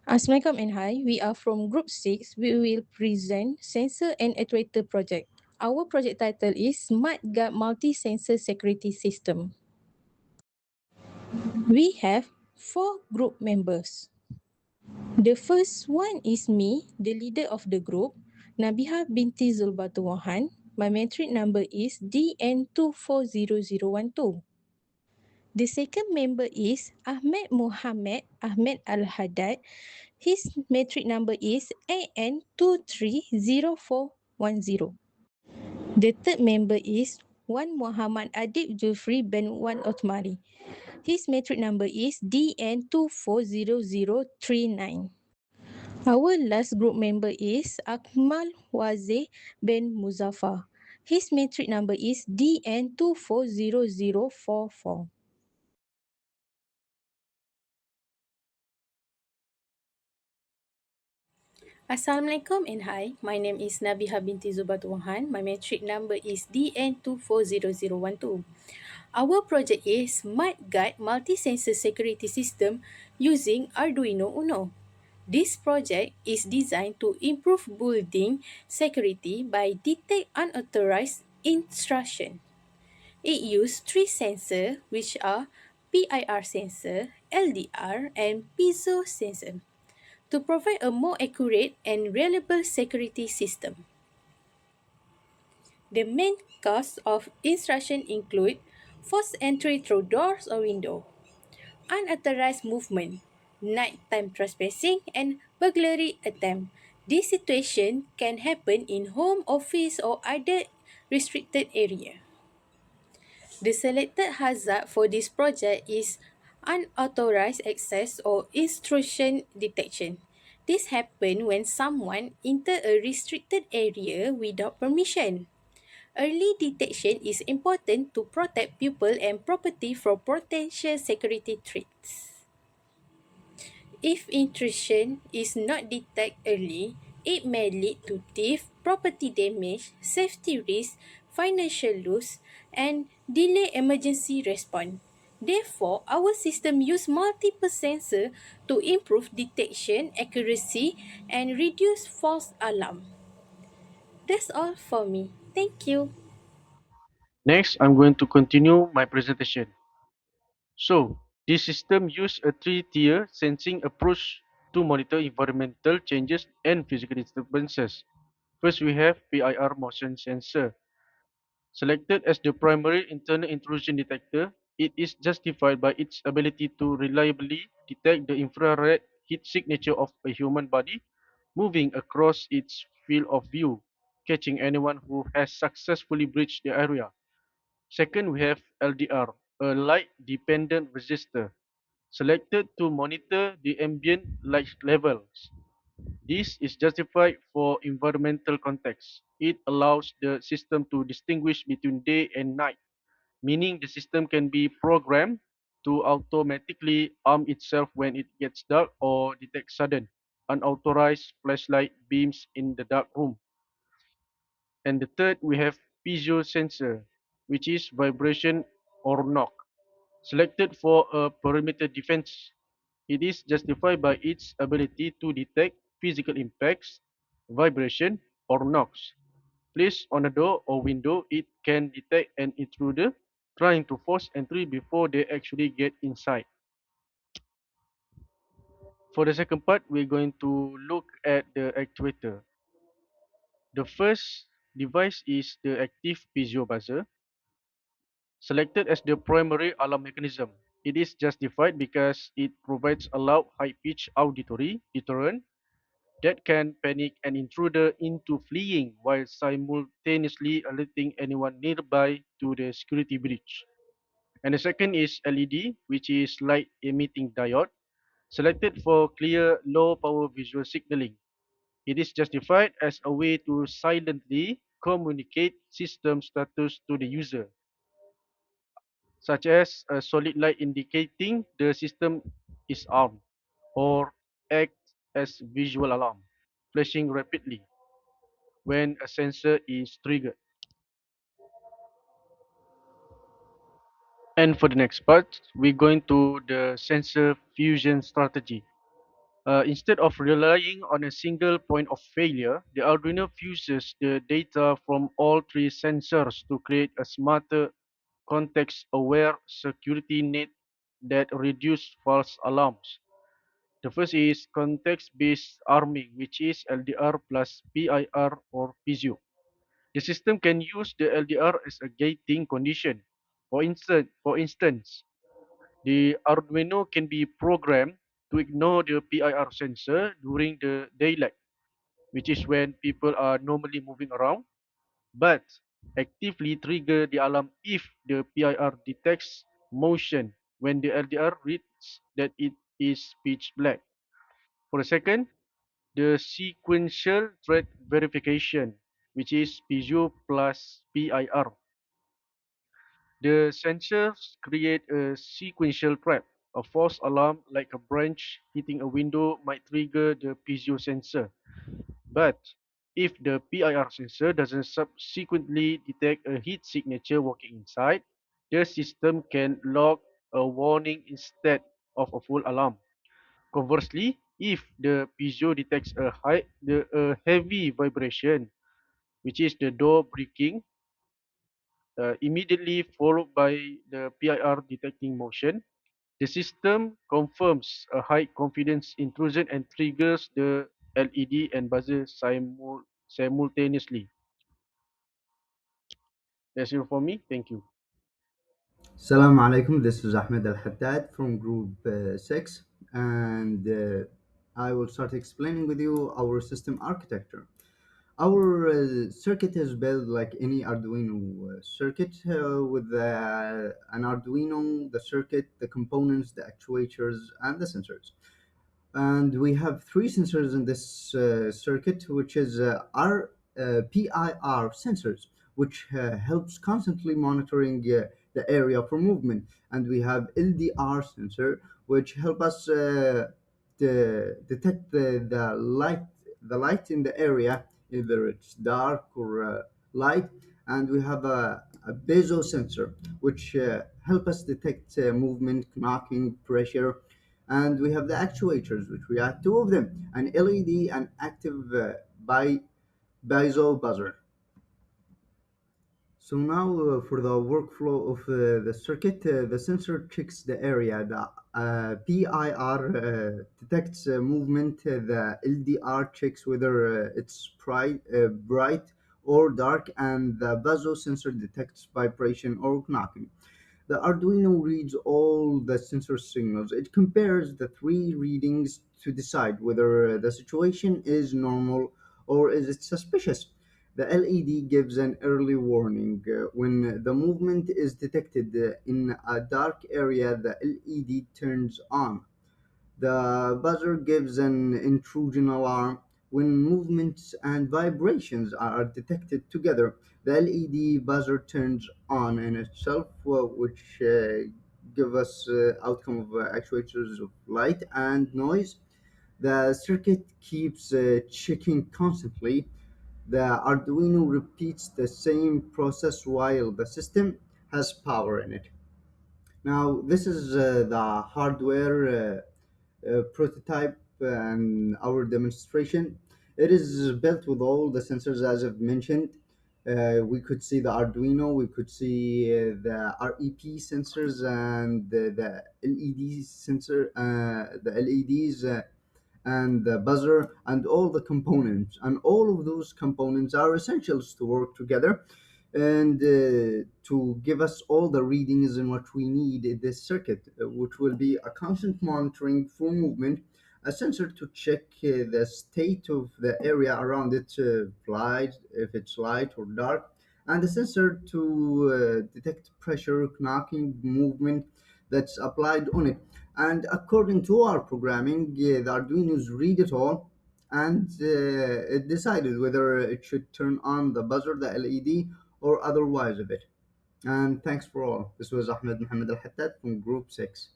Assalamualaikum and hi, we are from Group 6. We will present Sensor and Actuator project. Our project title is Smart Guard Multi-Sensor Security System. We have 4 group members. The first one is me, the leader of the group, Nabiha binti Zulbatuwahan. My metric number is DN240012. The second member is Ahmed Muhammad Ahmed Al-Haddad. His metric number is AN230410. The third member is Wan Muhammad Adib Julfri bin Wan Otmari. His metric number is DN240039. Our last group member is Akmal Wazir bin Muzaffar. His metric number is DN240044. Assalamualaikum and hi. My name is Nabiha binti Zubatuwahan. My metric number is DN240012. Our project is Smart Guard Multi-Sensor Security System using Arduino Uno. This project is designed to improve building security by detect unauthorized instruction. It uses three sensors which are PIR sensor, LDR, and piezo sensor to provide a more accurate and reliable security system. The main cause of instruction include forced entry through doors or window, unauthorized movement, nighttime trespassing, and burglary attempt. This situation can happen in home, office, or other restricted area. The selected hazard for this project is unauthorized access or intrusion detection. This happens when someone enters a restricted area without permission. Early detection is important to protect people and property from potential security threats. If intrusion is not detected early, it may lead to theft, property damage, safety risk, financial loss, and delay emergency response. Therefore, our system use multiple sensors to improve detection accuracy and reduce false alarm. That's all for me. Thank you. Next, I'm going to continue my presentation. So, this system uses a three-tier sensing approach to monitor environmental changes and physical disturbances. First, we have PIR motion sensor. Selected as the primary internal intrusion detector, it is justified by its ability to reliably detect the infrared heat signature of a human body moving across its field of view, catching anyone who has successfully breached the area. Second, we have LDR, a light-dependent resistor, selected to monitor the ambient light levels. This is justified for environmental context. It allows the system to distinguish between day and night, meaning the system can be programmed to automatically arm itself when it gets dark or detect sudden, unauthorized flashlight beams in the dark room. And the third, we have piezo sensor, which is vibration or knock. Selected for a perimeter defense, it is justified by its ability to detect physical impacts, vibration, or knocks. Placed on a door or window, it can detect an intruder trying to force entry before they actually get inside. For the second part, we're going to look at the actuator. The first device is the active piezo buzzer. Selected as the primary alarm mechanism, it is justified because it provides a loud, high-pitched auditory deterrent that can panic an intruder into fleeing while simultaneously alerting anyone nearby to the security breach. And the second is LED, which is light emitting diode, selected for clear low power visual signaling. It is justified as a way to silently communicate system status to the user, such as a solid light indicating the system is armed, or act as visual alarm, flashing rapidly when a sensor is triggered. And for the next part, we're going to the sensor fusion strategy. Instead of relying on a single point of failure, the Arduino fuses the data from all three sensors to create a smarter, context-aware security net that reduces false alarms. The first is context-based arming, which is LDR plus PIR or PISU. The system can use the LDR as a gating condition. For instance, the Arduino can be programmed to ignore the PIR sensor during the daylight, which is when people are normally moving around, but actively trigger the alarm if the PIR detects motion when the LDR reads that it is pitch black. For the second, the sequential threat verification, which is PISO plus PIR. The sensors create a sequential trap. A false alarm like a branch hitting a window might trigger the piezo sensor. But if the PIR sensor doesn't subsequently detect a heat signature walking inside, the system can log a warning instead of a full alarm. Conversely, if the piezo detects a heavy vibration, which is the door breaking, immediately followed by the PIR detecting motion, the system confirms a high confidence intrusion and triggers the LED and buzzer simultaneously. That's it for me. Thank you. Assalamu alaikum. This is Ahmed Al Haddad from Group 6, and I will start explaining with you our system architecture. Our circuit is built like any Arduino circuit with an Arduino, the circuit, the components, the actuators, and the sensors. And we have three sensors in this circuit, which is our PIR sensors, which helps constantly monitoring the area for movement, and we have LDR sensor, which help us detect the light in the area, either it's dark or light. And we have a bezo sensor, which help us detect movement, knocking, pressure. And we have the actuators, which we have two of them, an LED and active by piezo buzzer. So now for the workflow of the circuit, the sensor checks the area. The PIR detects movement. The LDR checks whether it's bright or dark, and the piezo sensor detects vibration or knocking. The Arduino reads all the sensor signals. It compares the three readings to decide whether the situation is normal or is it suspicious. The LED gives an early warning. When the movement is detected in a dark area, the LED turns on. The buzzer gives an intrusion alarm when movements and vibrations are detected together. The LED buzzer turns on in itself, which give us outcome of actuators of light and noise. The circuit keeps checking constantly. The Arduino repeats the same process while the system has power in it. Now, this is the hardware prototype and our demonstration. It is built with all the sensors as I've mentioned. We could see the Arduino, we could see the REP sensors and the LED sensor, the LEDs. And the buzzer and all the components, and all of those components are essentials to work together and to give us all the readings and what we need in this circuit, which will be a constant monitoring for movement, a sensor to check the state of the area around it, light, if it's light or dark, and a sensor to detect pressure, knocking, movement that's applied on it. And according to our programming, the Arduinos read it all, and it decided whether it should turn on the buzzer, the LED, or otherwise of it. And thanks for all. This was Ahmed Mohammed Al Hattat from Group 6.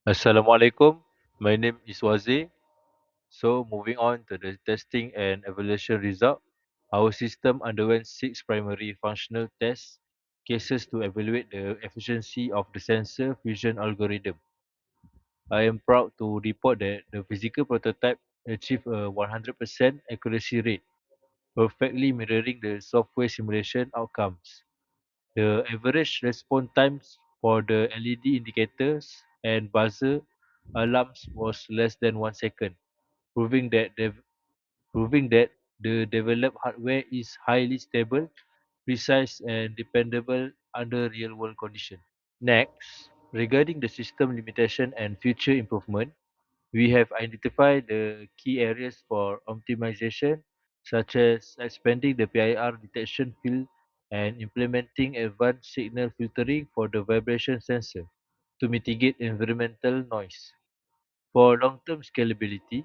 Assalamualaikum. My name is Wazir. So moving on to the testing and evaluation result, our system underwent 6 primary functional test cases to evaluate the efficiency of the sensor fusion algorithm. I am proud to report that the physical prototype achieved a 100% accuracy rate, perfectly mirroring the software simulation outcomes. The average response times for the LED indicators and buzzer alarms was less than 1 second, proving that the developed hardware is highly stable, precise, and dependable under real-world conditions. Next, regarding the system limitation and future improvement, we have identified the key areas for optimization, such as expanding the PIR detection field and implementing advanced signal filtering for the vibration sensor to mitigate environmental noise. For long-term scalability,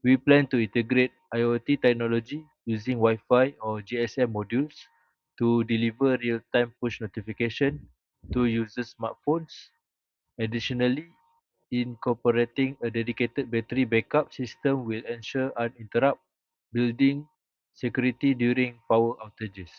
we plan to integrate IoT technology using Wi-Fi or GSM modules to deliver real-time push notification to users' smartphones. Additionally, incorporating a dedicated battery backup system will ensure uninterrupted building security during power outages.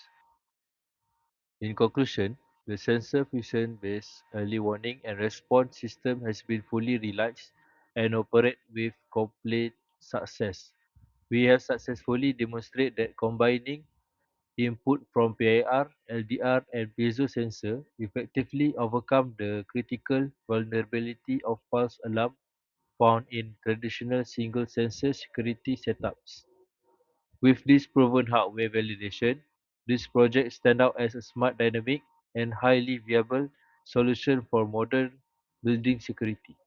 In conclusion, the sensor fusion-based early warning and response system has been fully realized and operate with complete success. We have successfully demonstrated that combining input from PIR, LDR, and piezo sensor effectively overcome the critical vulnerability of false alarm found in traditional single sensor security setups. With this proven hardware validation, this project stands out as a smart, dynamic, and highly viable solution for modern building security.